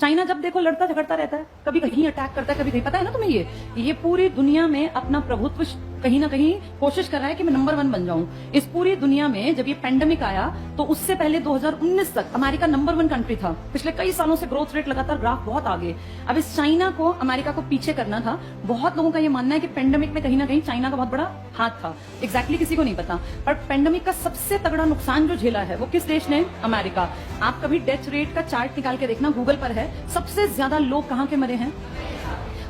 China जब देखो लड़ता झगड़ता रहता है, कभी कहीं अटैक करता है, कभी कहीं। पता है ना तुम्हें ये पूरी दुनिया में अपना प्रभुत्व कहीं ना कहीं कोशिश कर रहा है कि मैं नंबर 1 बन जाऊं। इस पूरी दुनिया में जब ये पेंडेमिक आया तो उससे पहले 2019 तक अमेरिका नंबर 1 कंट्री था। पिछले कई सालों से ग्रोथ रेट लगातार ग्राफ बहुत आगे। अब इस चाइना को अमेरिका को पीछे करना था। बहुत लोगों का ये मानना है कि पेंडेमिक में कहीं ना कहीं चाइना का बहुत बड़ा हाथ था। एग्जैक्टली किसी को नहीं पता, पर पेंडेमिक का सबसे तगड़ा नुकसान जो झेला है वो किस देश ने? अमेरिका। आप कभी डेथ रेट का चार्ट निकाल के देखना, गूगल पर है, सबसे ज्यादा लोग कहां के मरे हैं?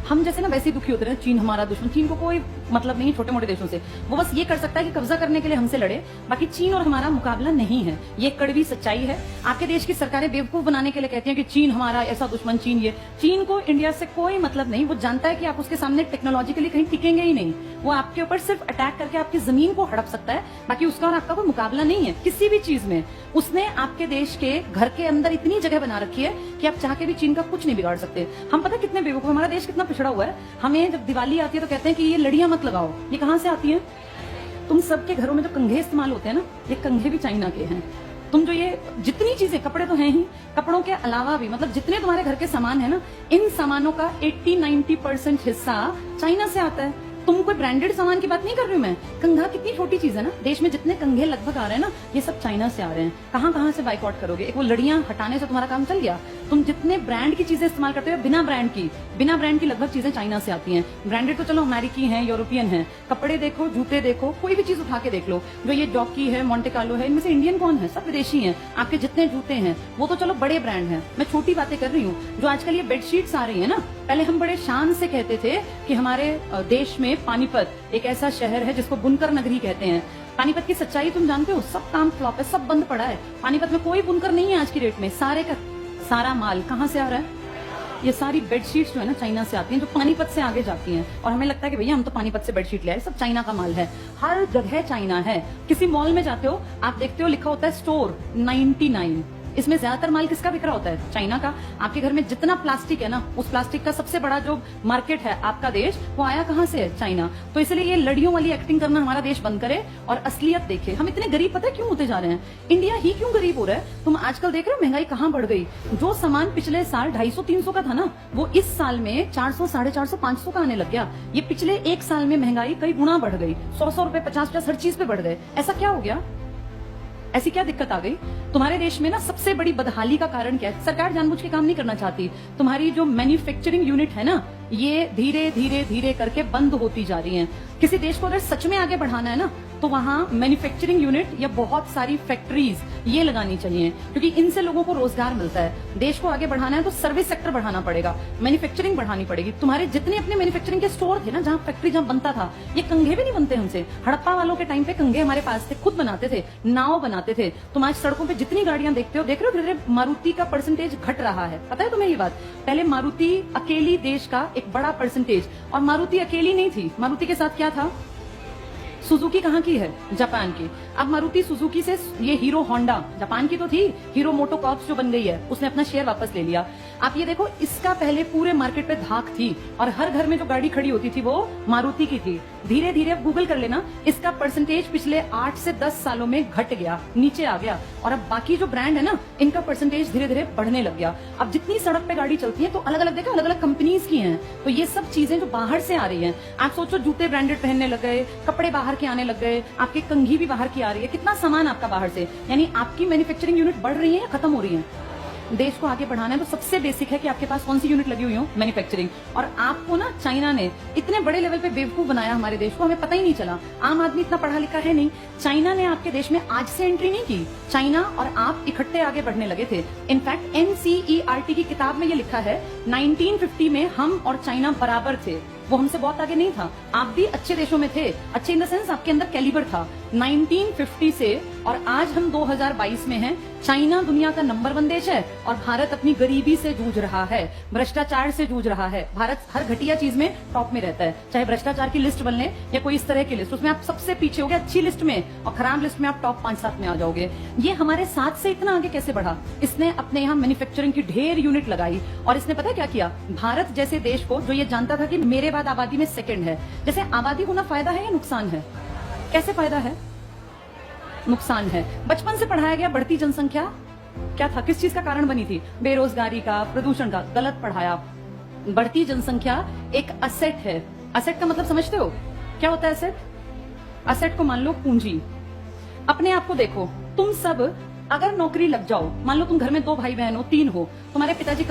हम जैसे ना वैसे ही दुखी होते रहे, चीन हमारा दुश्मन। चीन को कोई मतलब नहीं छोटे मोटे देशों से, वो बस ये कर सकता है कि कब्जा करने के लिए हमसे लड़े। बाकी चीन और हमारा मुकाबला नहीं है, ये कड़वी सच्चाई है। आपके देश की सरकारें बेवकूफ बनाने के लिए कहती हैं कि चीन हमारा ऐसा दुश्मन, चीन ये। चीन को इंडिया से कोई मतलब नहीं, वो जानता है कि आप उसके सामने टेक्नोलॉजिकली कहीं टिकेंगे ही नहीं। वो आपके ऊपर सिर्फ अटैक करके आपकी जमीन को हड़प सकता है, बाकी उसका और आपका कोई मुकाबला नहीं है किसी भी चीज में। उसने आपके देश के घर के अंदर इतनी जगह बना रखी है कि आप चाह के भी चीन का कुछ नहीं बिगाड़ सकते। हम पता कितने बेवकूफ, हमारा देश कितना पिछड़ा हुआ है। हमें जब दिवाली आती है तो कहते हैं कि ये लड़ियां मत लगाओ। ये कहां से आती है? तुम सबके घरों में जो कंघे इस्तेमाल होते हैं ना, ये कंघे भी चाइना के हैं। तुम जो ये जितनी चीजें, कपड़े तो हैं ही, कपड़ों के अलावा भी मतलब जितने तुम्हारे घर के सामान है ना, इन सामानों का 80-90% हिस्सा चाइना से आता है। तुम कोई ब्रांडेड सामान की बात नहीं कर रही हूं मैं। कंघा कितनी छोटी चीज है ना, देश में जितने कंघे लगभग आ रहे हैं ना, ये सब चाइना से आ रहे हैं। कहां कहां से बाइकआउट करोगे? एक वो लड़ियां हटाने से तुम्हारा काम चल गया। तुम जितने ब्रांड की चीजें इस्तेमाल करते हो, बिना ब्रांड की लगभग चीजें चाइना से आती हैं। ब्रांडेड तो चलो अमेरिकी हैं, यूरोपियन हैं। कपड़े देखो, जूते देखो, कोई भी चीज उठा के देख लो, जो ये जॉकी है, मोंटे कार्लो है, इनमें से इंडियन कौन है? सब विदेशी हैं। आपके जितने जूते हैं वो तो चलो बड़े ब्रांड हैं, मैं छोटी बातें कर रही हूँ। जो आजकल ये बेडशीट्स आ रही है ना, पहले हम बड़े शान से कहते थे कि हमारे देश में पानीपत एक ऐसा शहर है जिसको बुनकर नगरी कहते हैं। पानीपत की सच्चाई तुम जानते हो, सब काम फ्लॉप है, सब बंद पड़ा है। पानीपत में कोई बुनकर नहीं है आज की डेट में। सारे का सारा माल कहां से आ रहा है? ये सारी बेडशीट्स जो है ना चाइना से आती हैं, जो पानीपत से आगे जाती हैं। और हमें लगता है कि भैया हम तो पानीपत से बेडशीट ले आए, सब चाइना का माल है। हर जगह चाइना है। किसी मॉल में जाते हो, आप देखते हो लिखा होता है स्टोर 99। इसमें ज्यादातर माल किसका बिक रहा होता है? चाइना का। आपके घर में जितना प्लास्टिक है ना, उस प्लास्टिक का सबसे बड़ा जो मार्केट है आपका देश, वो आया कहां से है? चाइना। तो इसलिए ये लड़ियों वाली एक्टिंग करना हमारा देश बंद करे और असलियत देखे। हम इतने गरीब पता है क्यों होते जा रहे हैं? इंडिया ही क्यों गरीब हो रहा है? तुम आजकल देख रहे हो महंगाई कहां बढ़ गई। जो सामान पिछले साल 250-300 का था ना, वो इस साल में 400, 450, 500 का आने लग गया। ये पिछले एक साल में महंगाई कई गुना बढ़ गई। 100 रुपए, 50 हर चीज पे बढ़ गए। ऐसा क्या हो गया? ऐसी क्या दिक्कत आ गई? तुम्हारे देश में ना सबसे बड़ी बदहाली का कारण क्या है? सरकार जानबूझ के काम नहीं करना चाहती। तुम्हारी जो मैन्युफैक्चरिंग यूनिट है ना, ये धीरे धीरे धीरे करके बंद होती जा रही हैं। किसी देश को अगर सच में आगे बढ़ाना है ना, तो वहां मैन्युफैक्चरिंग यूनिट या बहुत सारी फैक्ट्रीज ये लगानी चाहिए, क्योंकि इनसे लोगों को रोजगार मिलता है। देश को आगे बढ़ाना है तो सर्विस सेक्टर बढ़ाना पड़ेगा, मैन्युफैक्चरिंग बढ़ानी पड़ेगी। तुम्हारे जितने अपने मैन्युफैक्चरिंग के स्टोर थे ना, जहां फैक्ट्री जहां बनता था, ये कंघे भी नहीं बनते हमसे। हड़प्पा वालों के टाइम पे कंघे हमारे पास थे, खुद बनाते थे, नाव बनाते थे। तुम आज सड़कों पे जितनी गाड़ियां देखते हो, देख रहे हो धीरे धीरे मारुति का परसेंटेज घट रहा है। पता है तुम्हें ये बात? पहले मारुति अकेली देश का एक बड़ा परसेंटेज, और मारुति अकेली नहीं थी, मारुति के साथ क्या था? सुजुकी कहाँ की है? जापान की। अब मारुति सुजुकी से ये हीरो होंडा, जापान की तो थी, हीरो मोटोकॉर्प्स जो बन गई है, उसने अपना शेयर वापस ले लिया। आप ये देखो, इसका पहले पूरे मार्केट पे धाक थी और हर घर में जो गाड़ी खड़ी होती थी वो मारुति की थी। धीरे धीरे अब गूगल कर लेना, इसका परसेंटेज पिछले 8 से 10 सालों में घट गया, नीचे आ गया। और अब बाकी जो ब्रांड है ना, इनका परसेंटेज धीरे धीरे बढ़ने लग गया। अब जितनी सड़क पे गाड़ी चलती है तो अलग अलग देखा, अलग अलग कंपनीज की हैं। तो ये सब चीजें जो बाहर से आ रही हैं, आप सोचो जूते ब्रांडेड पहनने लग गए, कपड़े बाहर के आने लग गए, आपकी कंघी भी बाहर की आ रही है, कितना सामान आपका बाहर से। यानी आपकी मैन्युफैक्चरिंग यूनिट बढ़ रही है या खत्म हो रही है? देश को आगे बढ़ाना है तो सबसे बेसिक है कि आपके पास कौन सी यूनिट लगी हुई हो? मैन्युफैक्चरिंग। और आपको ना चाइना ने इतने बड़े लेवल पे बेवकूफ बनाया हमारे देश को, हमें पता ही नहीं चला। आम आदमी इतना पढ़ा लिखा है नहीं। चाइना ने आपके देश में आज से एंट्री नहीं की। चाइना और आप इकट्ठे आगे बढ़ने लगे थे। इनफैक्ट NCERT की किताब में ये लिखा है, 1950 में हम और चाइना बराबर थे। वो हमसे बहुत आगे नहीं था। आप भी अच्छे देशों में थे, अच्छे इन द सेंस आपके अंदर कैलिबर था। 1950 से और आज हम 2022 में हैं। चाइना दुनिया का नंबर 1 देश है और भारत अपनी गरीबी से जूझ रहा है, भ्रष्टाचार से जूझ रहा है। भारत हर घटिया चीज में टॉप में रहता है, चाहे भ्रष्टाचार की लिस्ट बन ले या कोई इस तरह की लिस्ट, उसमें आप सबसे पीछे हो गए। अच्छी लिस्ट में और खराब लिस्ट में आप टॉप 5-7 में आ जाओगे। ये हमारे साथ से इतना आगे कैसे बढ़ा? इसने अपने यहाँ मैन्युफैक्चरिंग की ढेर यूनिट लगाई और इसने पता क्या किया? भारत जैसे देश को, जो ये जानता था कि मेरे बाद आबादी में सेकंड है, जैसे आबादी होना फायदा है या नुकसान है? कैसे फायदा है? नुकसान है। बचपन से पढ़ाया गया बढ़ती जनसंख्या क्या था, किस चीज का कारण बनी थी? बेरोजगारी का, प्रदूषण का। गलत पढ़ाया। बढ़ती जनसंख्या एक असेट है। असेट का मतलब समझते हो? क्या होता है असेट? असेट को मान लो पूंजी। अपने आप को देखो, तुम सब अगर नौकरी लग जाओ, मान लो तुम घर में 2 भाई बहन हो, 3 हो, तुम्हारे पिताजी